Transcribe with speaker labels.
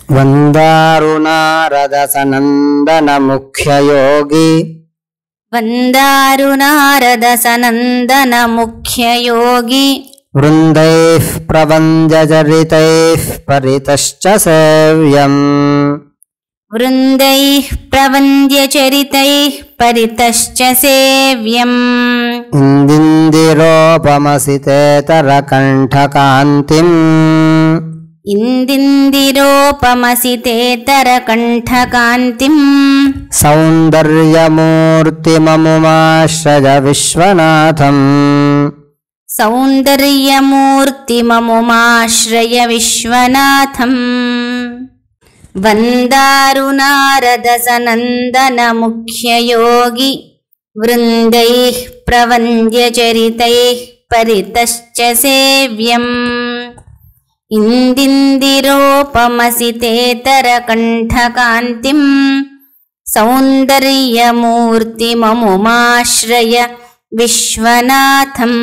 Speaker 1: ವಂದಾರುನಾರದಸನಂದನ ಮುಖ್ಯ ಯೋಗಿ
Speaker 2: ವಂದಾರುನಾರದಸನಂದನ ಮುಖ್ಯ ಯೋಗಿ
Speaker 1: ವೃಂದೈಃ ಪ್ರವಂದ್ಯಚರಿತೈಃ ಪರಿತಶ್ಚ ಸೇವ್ಯಂ
Speaker 2: ವೃಂದೈಃ ಪ್ರವಂದ್ಯಚರಿತೈಃ ಪರಿತಶ್ಚ ಸೇವ್ಯಂ
Speaker 1: ಇಂದಿಂದಿರೋಪಮಸಿತೇತರಕಂಠಕಾಂತಿಂ
Speaker 2: ಇಂದಿಂದಿರೋಪಮಸಿತೇತರಕಂಠಕಾಂತಿಂ
Speaker 1: ಸೌಂದರ್ಯಮೂರ್ತಿಮಮುಮಾಶ್ರಯ ವಿಶ್ವನಾಥಂ
Speaker 2: ಸೌಂದರ್ಯಮೂರ್ತಿಮಮುಮಾಶ್ರಯ ವಿಶ್ವನಾಥಂ ವಂದಾರುನಾರದಸನಂದನ ಮುಖ್ಯ ಯೋಗಿ ವೃಂದೈಃ ಪ್ರವಂದ್ಯಚರಿತೈಃ ಪರಿತಶ್ಚ ಸೇವ್ಯಂ ಇಂದಿಂದಿರೋಪಮಸಿತೇತರಕಂಠಕಾಂತಿಂ ಸೌಂದರ್ಯಮೂರ್ತಿಮಮುಮಾಶ್ರಯ ವಿಶ್ವನಾಥಂ